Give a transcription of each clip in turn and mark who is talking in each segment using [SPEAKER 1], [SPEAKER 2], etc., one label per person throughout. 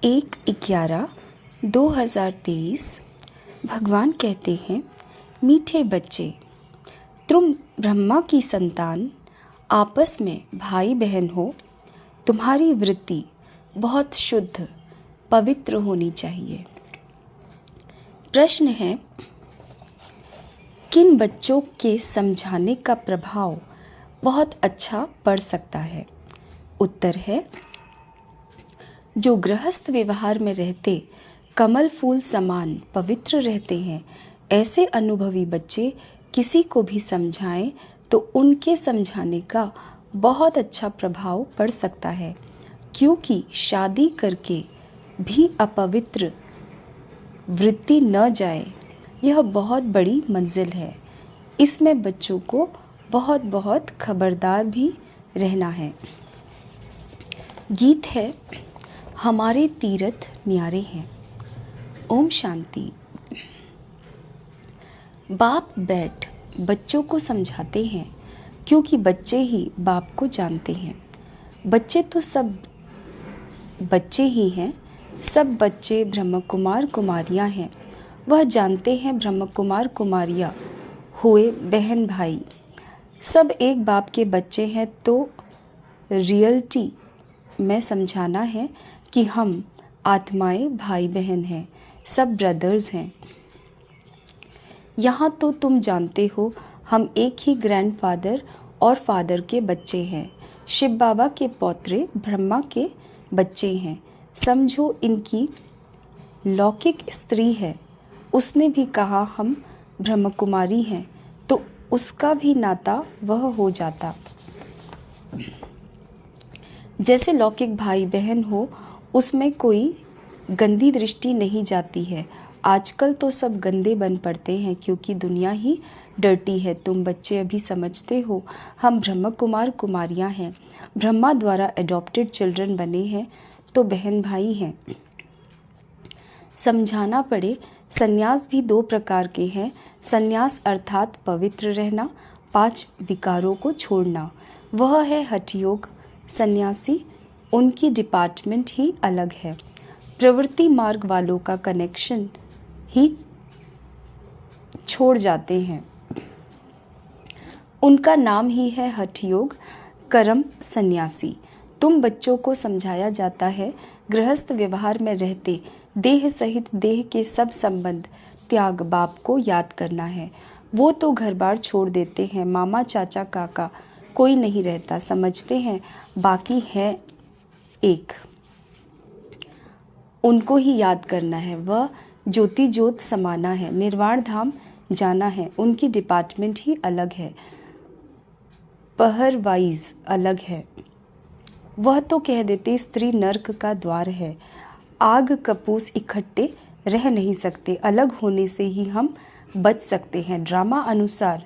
[SPEAKER 1] 1/11/2023 भगवान कहते हैं, मीठे बच्चे, तुम ब्रह्मा की संतान, आपस में भाई बहन हो। तुम्हारी वृत्ति बहुत शुद्ध पवित्र होनी चाहिए। प्रश्न है, किन बच्चों के समझाने का प्रभाव बहुत अच्छा पड़ सकता है? उत्तर है, जो गृहस्थ व्यवहार में रहते कमल फूल समान पवित्र रहते हैं, ऐसे अनुभवी बच्चे किसी को भी समझाएं तो उनके समझाने का बहुत अच्छा प्रभाव पड़ सकता है, क्योंकि शादी करके भी अपवित्र वृत्ति न जाए, यह बहुत बड़ी मंजिल है। इसमें बच्चों को बहुत बहुत खबरदार भी रहना है। गीत है, हमारे तीरथ न्यारे हैं। ओम शांति। बाप बैठ बच्चों को समझाते हैं, क्योंकि बच्चे ही बाप को जानते हैं। बच्चे तो सब बच्चे ही हैं, सब बच्चे ब्रह्म कुमार कुमारियाँ हैं। वह जानते हैं ब्रह्म कुमार कुमारियाँ हुए बहन भाई, सब एक बाप के बच्चे हैं। तो रियलिटी में समझाना है कि हम आत्माएं भाई बहन हैं, सब ब्रदर्स हैं। यहाँ तो तुम जानते हो, हम एक ही ग्रैंडफादर और फादर के बच्चे हैं। शिव बाबा के पौत्रे ब्रह्मा के बच्चे हैं। समझो, इनकी लौकिक स्त्री है, उसने भी कहा हम ब्रह्म कुमारी हैं, तो उसका भी नाता वह हो जाता। जैसे लौकिक भाई बहन हो, उसमें कोई गंदी दृष्टि नहीं जाती है। आजकल तो सब गंदे बन पड़ते हैं, क्योंकि दुनिया ही डर्टी है। तुम बच्चे अभी समझते हो हम ब्रह्म कुमार कुमारियाँ हैं, ब्रह्मा द्वारा एडॉप्टेड चिल्ड्रन बने हैं, तो बहन भाई हैं। समझाना पड़े, संन्यास भी 2 प्रकार के हैं। संन्यास अर्थात पवित्र रहना, 5 विकारों को छोड़ना, वह है हठ योग। सन्यासी, उनकी डिपार्टमेंट ही अलग है। प्रवृत्ति मार्ग वालों का कनेक्शन ही छोड़ जाते हैं, उनका नाम ही है हठ योग, कर्म सन्यासी। तुम बच्चों को समझाया जाता है, गृहस्थ व्यवहार में रहते देह सहित देह के सब संबंध त्याग बाप को याद करना है। वो तो घर बार छोड़ देते हैं, मामा चाचा काका कोई नहीं रहता, समझते हैं बाकी है एक, उनको ही याद करना है। वह ज्योति ज्योत समाना है, निर्वाण धाम जाना है, उनकी डिपार्टमेंट ही अलग है, पहर वाइज अलग है। वह तो कह देते स्त्री नर्क का द्वार है, आग कपूस इकट्ठे रह नहीं सकते, अलग होने से ही हम बच सकते हैं। ड्रामा अनुसार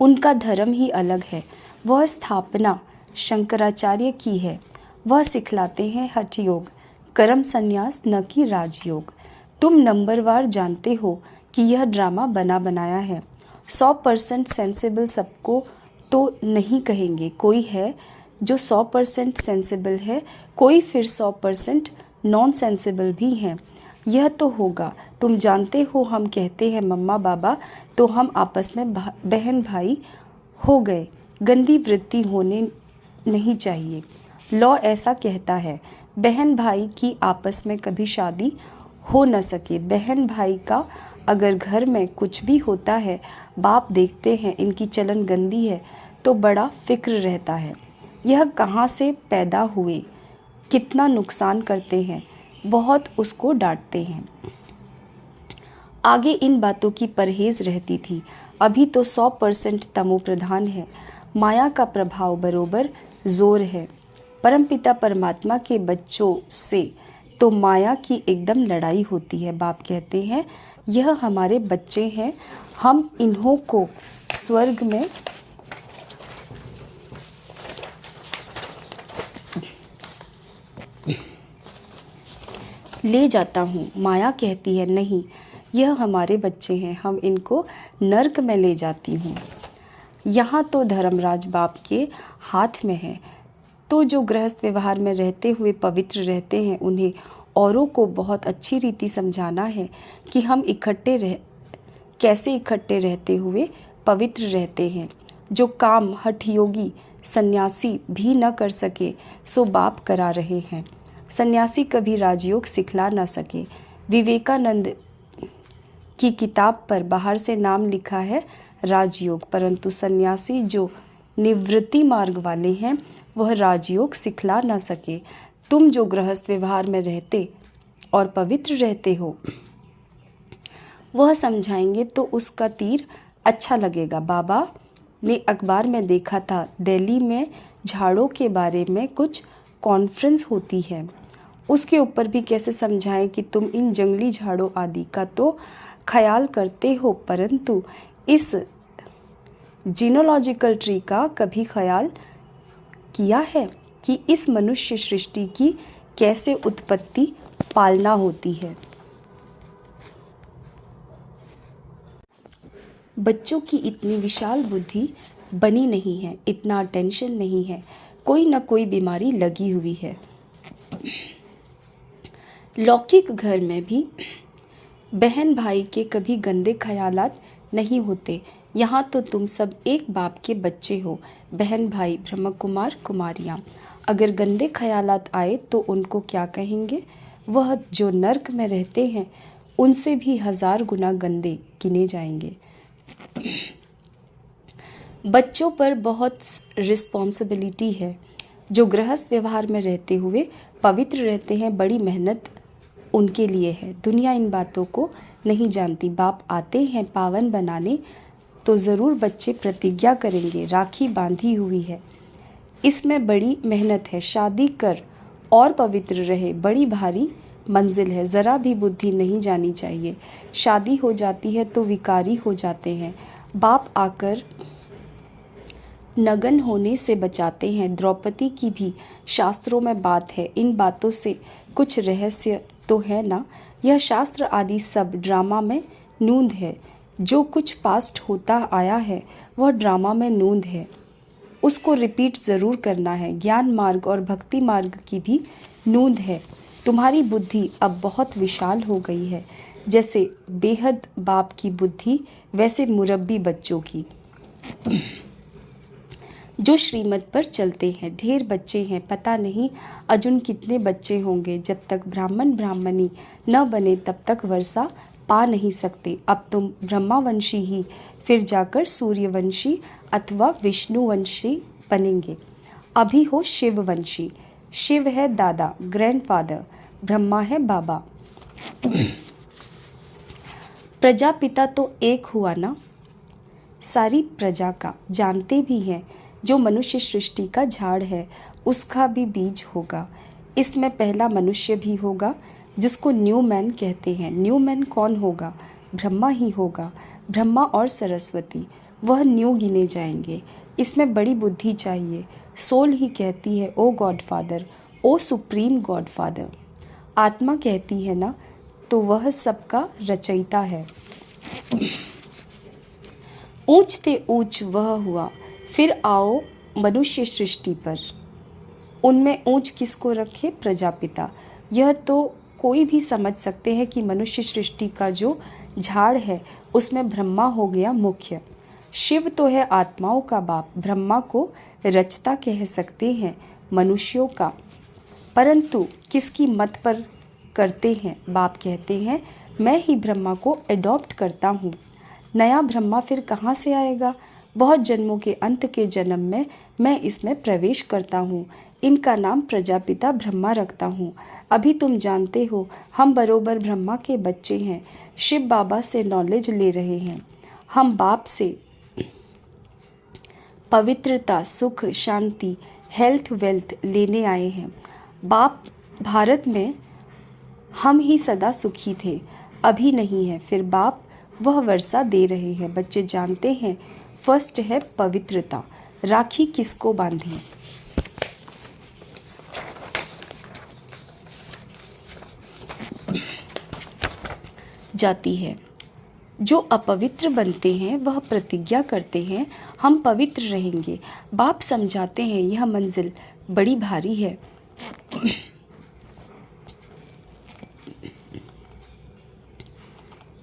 [SPEAKER 1] उनका धर्म ही अलग है। वह स्थापना शंकराचार्य की है, वह सिखलाते हैं हठ योग, कर्म संन्यास, न कि राजयोग। तुम नंबरवार जानते हो कि यह ड्रामा बना बनाया है। 100% सेंसिबल सबको तो नहीं कहेंगे, कोई है जो 100% सेंसिबल है, कोई फिर 100% नॉन सेंसिबल भी हैं। यह तो होगा। तुम जानते हो, हम कहते हैं मम्मा बाबा, तो हम आपस में बहन भाई हो गए। गंदी वृत्ति होने नहीं चाहिए। लॉ ऐसा कहता है, बहन भाई की आपस में कभी शादी हो न सके। बहन भाई का अगर घर में कुछ भी होता है, बाप देखते हैं इनकी चलन गंदी है, तो बड़ा फिक्र रहता है, यह कहाँ से पैदा हुए, कितना नुकसान करते हैं, बहुत उसको डांटते हैं। आगे इन बातों की परहेज रहती थी, अभी तो 100% तमो प्रधान है। माया का प्रभाव बरोबर जोर है। परमपिता परमात्मा के बच्चों से तो माया की एकदम लड़ाई होती है। बाप कहते हैं, यह हमारे बच्चे हैं, हम इन्हों को स्वर्ग में ले जाता हूँ। माया कहती है, नहीं, यह हमारे बच्चे हैं, हम इनको नर्क में ले जाती हूँ। यहाँ तो धर्मराज बाप के हाथ में है। तो जो गृहस्थ व्यवहार में रहते हुए पवित्र रहते हैं, उन्हें औरों को बहुत अच्छी रीति समझाना है कि हम कैसे इकट्ठे रहते हुए पवित्र रहते हैं। जो काम हठयोगी सन्यासी भी न कर सके सो बाप करा रहे हैं। सन्यासी कभी राजयोग सिखला न सके। विवेकानंद की किताब पर बाहर से नाम लिखा है राजयोग, परंतु सन्यासी जो निवृत्ति मार्ग वाले हैं वह राजयोग सिखला न सके। तुम जो गृहस्थ व्यवहार में रहते और पवित्र रहते हो वह समझाएंगे तो उसका तीर अच्छा लगेगा। बाबा ने अखबार में देखा था दिल्ली में झाड़ों के बारे में कुछ कॉन्फ्रेंस होती है, उसके ऊपर भी कैसे समझाएं कि तुम इन जंगली झाड़ों आदि का तो ख्याल करते हो, परंतु इस जीनोलॉजिकल ट्री का कभी ख्याल किया है कि इस मनुष्य सृष्टि की कैसे उत्पत्ति पालना होती है। बच्चों की इतनी विशाल बुद्धि बनी नहीं है, इतना टेंशन नहीं है, कोई न कोई बीमारी लगी हुई है। लौकिक घर में भी बहन भाई के कभी गंदे ख्यालात नहीं होते। यहाँ तो तुम सब एक बाप के बच्चे हो, बहन भाई ब्रह्म कुमार कुमारियाँ। अगर गंदे ख्यालात आए तो उनको क्या कहेंगे? वह जो नर्क में रहते हैं उनसे भी 1000 गुना गंदे गिने जाएंगे। बच्चों पर बहुत रिस्पॉन्सिबिलिटी है। जो गृहस्थ व्यवहार में रहते हुए पवित्र रहते हैं, बड़ी मेहनत उनके लिए है। दुनिया इन बातों को नहीं जानती। बाप आते हैं पावन बनाने तो ज़रूर बच्चे प्रतिज्ञा करेंगे। राखी बांधी हुई है, इसमें बड़ी मेहनत है। शादी कर और पवित्र रहे, बड़ी भारी मंजिल है। ज़रा भी बुद्धि नहीं जानी चाहिए। शादी हो जाती है तो विकारी हो जाते हैं। बाप आकर नगन होने से बचाते हैं। द्रौपदी की भी शास्त्रों में बात है। इन बातों से कुछ रहस्य तो है ना? यह शास्त्र आदि सब ड्रामा में नूंद है। जो कुछ पास्ट होता आया है वह ड्रामा में नूंद है, उसको रिपीट ज़रूर करना है। ज्ञान मार्ग और भक्ति मार्ग की भी नूंद है। तुम्हारी बुद्धि अब बहुत विशाल हो गई है। जैसे बेहद बाप की बुद्धि, वैसे मुरब्बी बच्चों की जो श्रीमत पर चलते हैं। ढेर बच्चे हैं, पता नहीं अजुन कितने बच्चे होंगे। जब तक ब्राह्मण ब्राह्मणी न बने तब तक वर्षा पा नहीं सकते। अब तुम ब्रह्मावंशी ही, फिर जाकर सूर्यवंशी अथवा विष्णुवंशी बनेंगे। अभी हो शिववंशी। शिव है दादा, ग्रैंडफादर, ब्रह्मा है बाबा। प्रजापिता तो एक हुआ ना, सारी प्रजा का। जानते भी हैं जो मनुष्य सृष्टि का झाड़ है उसका भी बीज होगा। इसमें पहला मनुष्य भी होगा जिसको न्यू मैन कहते हैं। न्यू मैन कौन होगा? ब्रह्मा ही होगा। ब्रह्मा और सरस्वती वह न्यू गिने जाएंगे। इसमें बड़ी बुद्धि चाहिए। सोल ही कहती है ओ गॉड फादर, ओ सुप्रीम गॉड फादर। आत्मा कहती है ना, तो वह सबका रचयिता है। ऊंच ते ऊंच वह हुआ। फिर आओ मनुष्य सृष्टि पर। उनमें ऊंच किसको रखे? प्रजापिता। यह तो कोई भी समझ सकते हैं कि मनुष्य सृष्टि का जो झाड़ है उसमें ब्रह्मा हो गया मुख्य। शिव तो है आत्माओं का बाप। ब्रह्मा को रचता कह सकते हैं मनुष्यों का, परंतु किसकी मत पर करते हैं? बाप कहते हैं मैं ही ब्रह्मा को एडॉप्ट करता हूँ। नया ब्रह्मा फिर कहाँ से आएगा? बहुत जन्मों के अंत के जन्म में मैं इसमें प्रवेश करता हूँ। इनका नाम प्रजापिता ब्रह्मा रखता हूँ। अभी तुम जानते हो हम बरोबर ब्रह्मा के बच्चे हैं। शिव बाबा से नॉलेज ले रहे हैं। हम बाप से पवित्रता, सुख, शांति, हेल्थ, वेल्थ लेने आए हैं। बाप भारत में हम ही सदा सुखी थे, अभी नहीं है। फिर बाप वह वर्षा दे रहे हैं। बच्चे जानते हैं फर्स्ट है पवित्रता। राखी किसको बांधी जाती है? जो अपवित्र बनते हैं वह प्रतिज्ञा करते हैं हम पवित्र रहेंगे। बाप समझाते हैं यह मंजिल बड़ी भारी है।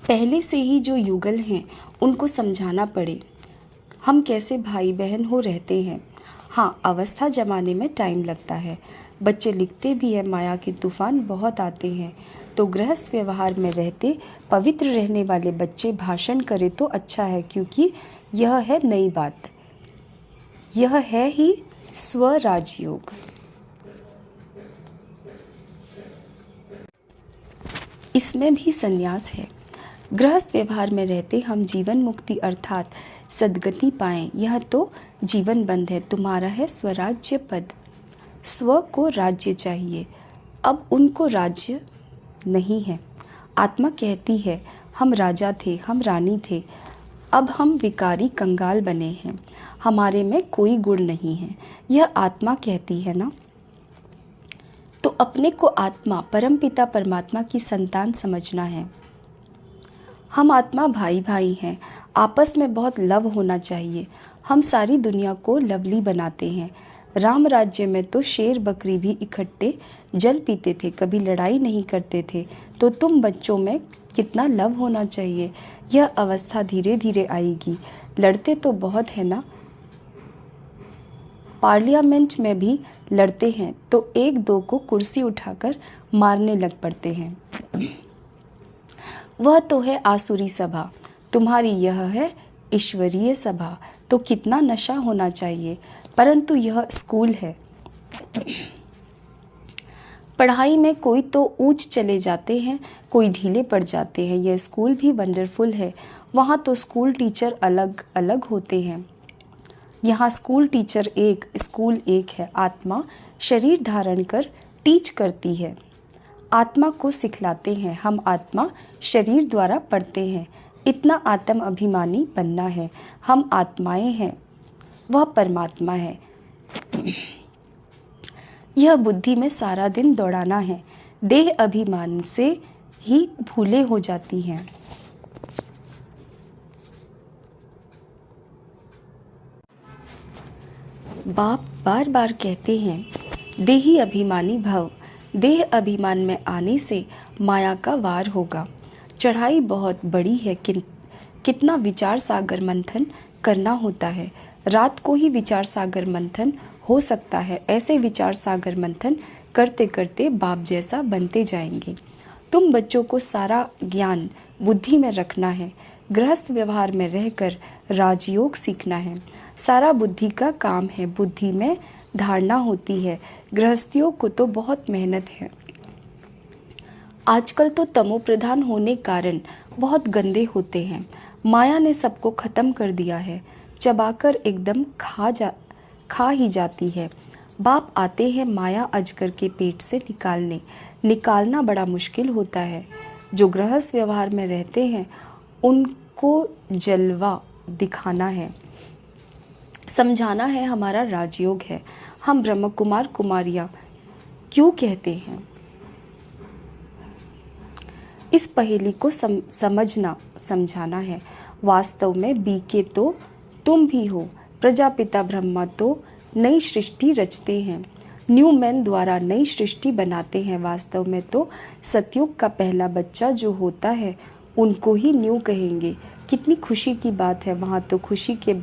[SPEAKER 1] पहले से ही जो युगल हैं उनको समझाना पड़े, हम कैसे भाई बहन हो रहते हैं। हाँ, अवस्था जमाने में टाइम लगता है। बच्चे लिखते भी हैं, माया के तूफान बहुत आते हैं। तो गृहस्थ व्यवहार में रहते पवित्र रहने वाले बच्चे भाषण करें तो अच्छा है, क्योंकि यह है नई बात, यह है ही स्वराजयोग। इसमें भी संन्यास है। गृहस्थ व्यवहार में रहते हम जीवन मुक्ति अर्थात सद्गति पाएं, यह तो जीवन बंध है। तुम्हारा है स्वराज्य पद। स्व को राज्य चाहिए, अब उनको राज्य नहीं है। आत्मा कहती है हम राजा थे, हम रानी थे, अब हम विकारी कंगाल बने हैं, हमारे में कोई गुण नहीं है। यह आत्मा कहती है ना। तो अपने को आत्मा परमपिता परमात्मा की संतान समझना है। हम आत्मा भाई भाई हैं, आपस में बहुत लव होना चाहिए। हम सारी दुनिया को लवली बनाते हैं। राम राज्य में तो शेर बकरी भी इकट्ठे जल पीते थे, कभी लड़ाई नहीं करते थे। तो तुम बच्चों में कितना लव होना चाहिए। यह अवस्था धीरे धीरे आएगी। लड़ते तो बहुत है ना, पार्लियामेंट में भी लड़ते हैं तो एक दो को कुर्सी उठाकर मारने लग पड़ते हैं। वह तो है आसुरी सभा, तुम्हारी यह है ईश्वरीय सभा। तो कितना नशा होना चाहिए, परंतु यह स्कूल है। पढ़ाई में कोई तो ऊंच चले जाते हैं, कोई ढीले पड़ जाते हैं। यह स्कूल भी वंडरफुल है। वहाँ तो स्कूल टीचर अलग अलग होते हैं, यहाँ स्कूल टीचर एक, स्कूल एक है। आत्मा शरीर धारण कर टीच करती है, आत्मा को सिखलाते हैं। हम आत्मा शरीर द्वारा पढ़ते हैं। इतना आत्म अभिमानी बनना है। हम आत्माएं हैं, वह परमात्मा है। यह बुद्धि में सारा दिन दौड़ाना है। देह अभिमान से ही भूले हो जाती हैं। बाप बार बार कहते हैं देही अभिमानी भव। देह अभिमान में आने से माया का वार होगा। चढ़ाई बहुत बड़ी है, कितना विचार सागर मंथन करना होता है। रात को ही विचार सागर मंथन हो सकता है। ऐसे विचार सागर मंथन करते करते बाप जैसा बनते जाएंगे। तुम बच्चों को सारा ज्ञान बुद्धि में रखना है। गृहस्थ व्यवहार में रहकर राजयोग सीखना है। सारा बुद्धि का काम है। बुद्धि में धारणा होती है। गृहस्थियों को तो बहुत मेहनत है। आजकल तो तमो प्रधान होने कारण बहुत गंदे होते हैं। माया ने सबको खत्म कर दिया है। चबाकर एकदम खा ही जाती है। बाप आते हैं माया अजगर के पेट से निकालना बड़ा मुश्किल होता है। जो गृहस्थ व्यवहार में रहते हैं उनको जलवा दिखाना है, समझाना है हमारा राजयोग है। हम ब्रह्म कुमार कुमारियाँ क्यों कहते हैं, इस पहेली को समझाना है। वास्तव में बीके तो तुम भी हो। प्रजापिता ब्रह्मा तो नई सृष्टि रचते हैं, न्यू मैन द्वारा नई सृष्टि बनाते हैं। वास्तव में तो सतयुग का पहला बच्चा जो होता है उनको ही न्यू कहेंगे। कितनी खुशी की बात है। वहाँ तो खुशी के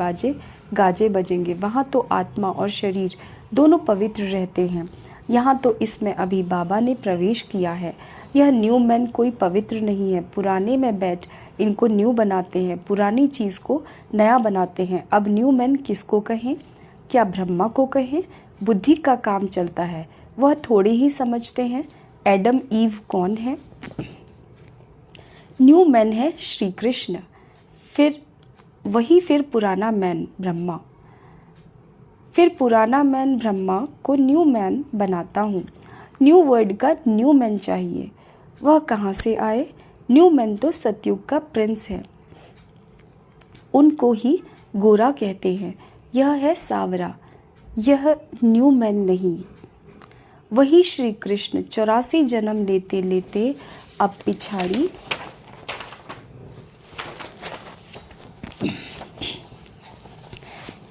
[SPEAKER 1] गाजे बजेंगे। वहाँ तो आत्मा और शरीर दोनों पवित्र रहते हैं। यहाँ तो इसमें अभी बाबा ने प्रवेश किया है। यह न्यू मैन कोई पवित्र नहीं है। पुराने में बैठ इनको न्यू बनाते हैं, पुरानी चीज़ को नया बनाते हैं। अब न्यू मैन किसको कहें, क्या ब्रह्मा को कहें? बुद्धि का काम चलता है, वह थोड़े ही समझते हैं। एडम ईव कौन है? न्यू मैन है श्री कृष्ण, फिर पुराना मैन ब्रह्मा। फिर पुराना मैन ब्रह्मा को न्यू मैन बनाता हूँ। न्यू वर्ड का न्यू मैन चाहिए, वह कहाँ से आए? न्यू मैन तो सतयुग का प्रिंस है, उनको ही गोरा कहते हैं। यह है सावरा, यह न्यू मैन नहीं। वही श्री कृष्ण 84 जन्म लेते लेते अब पिछाड़ी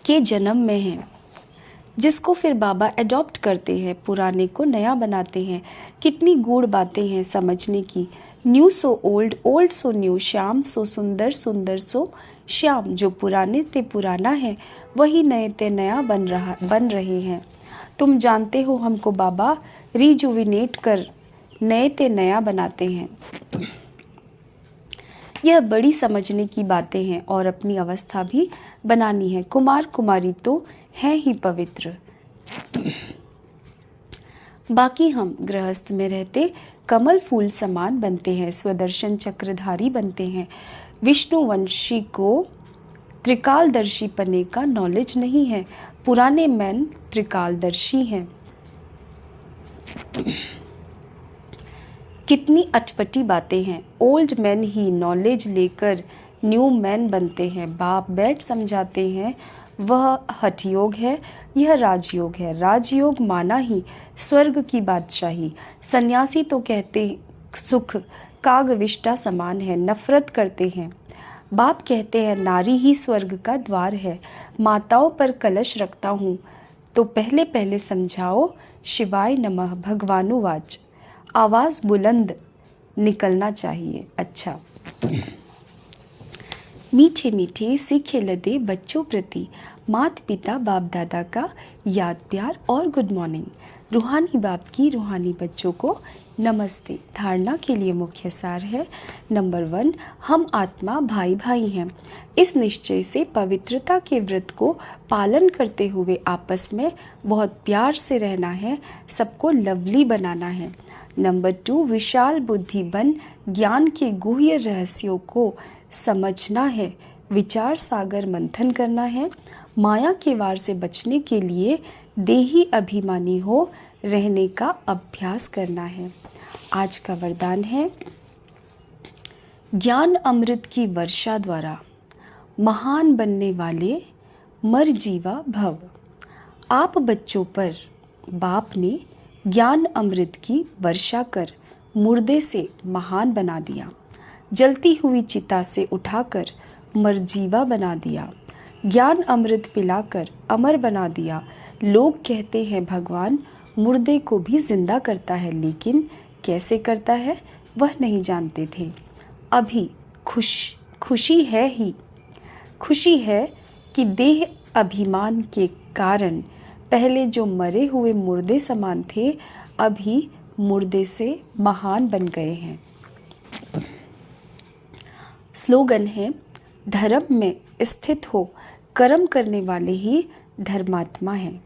[SPEAKER 1] के जन्म में है। जिसको फिर बाबा एडॉप्ट करते हैं, पुराने को नया बनाते हैं। कितनी गूढ़ बातें हैं समझने की। New so old, old so new, Shyam so सुंदर, सुंदर सो श्याम। जो पुराने ते पुराना है, वही नए ते नया बन रहे हैं। तुम जानते हो हमको बाबा रिजुविनेट कर नए ते नया बनाते हैं। यह बड़ी समझने की बातें हैं और अपनी अवस्था भी बनानी है। कुमार कुमारी तो हैं ही पवित्र, बाकी हम गृहस्थ में रहते कमल फूल समान बनते हैं, स्वदर्शन चक्रधारी बनते हैं। विष्णुवंशी को त्रिकालदर्शी पने का नॉलेज नहीं है, पुराने मैन त्रिकालदर्शी हैं। कितनी अटपटी बातें हैं। ओल्ड मैन ही नॉलेज लेकर न्यू मैन बनते हैं। बाप बैठ समझाते हैं, वह हठयोग है, यह राजयोग है। राजयोग माना ही स्वर्ग की बादशाही। सन्यासी तो कहते सुख कागविष्टा समान है, नफरत करते हैं। बाप कहते हैं नारी ही स्वर्ग का द्वार है। माताओं पर कलश रखता हूँ तो पहले पहले समझाओ शिवाय नमः भगवानुवाच। आवाज़ बुलंद निकलना चाहिए। अच्छा, मीठे मीठे से खिलते बच्चों प्रति मात पिता बाप दादा का याद प्यार और गुड मॉर्निंग। रूहानी बाप की रूहानी बच्चों को नमस्ते। धारणा के लिए मुख्य सार है, नंबर 1, हम आत्मा भाई भाई हैं। इस निश्चय से पवित्रता के व्रत को पालन करते हुए आपस में बहुत प्यार से रहना है, सबको लवली बनाना है। नंबर 2, विशाल बुद्धि बन ज्ञान के गुह्य रहस्यों को समझना है, विचार सागर मंथन करना है। माया के वार से बचने के लिए देही अभिमानी हो रहने का अभ्यास करना है। आज का वरदान है, ज्ञान अमृत की वर्षा द्वारा महान बनने वाले मर जीवा भव। आप बच्चों पर बाप ने ज्ञान अमृत की वर्षा कर मुर्दे से महान बना दिया, जलती हुई चिता से उठाकर मरजीवा बना दिया, ज्ञान अमृत पिलाकर अमर बना दिया। लोग कहते हैं भगवान मुर्दे को भी जिंदा करता है, लेकिन कैसे करता है वह नहीं जानते थे। अभी खुशी है कि देह अभिमान के कारण पहले जो मरे हुए मुर्दे समान थे, अभी मुर्दे से महान बन गए हैं। स्लोगन है, धर्म में स्थित हो कर्म करने वाले ही धर्मात्मा हैं।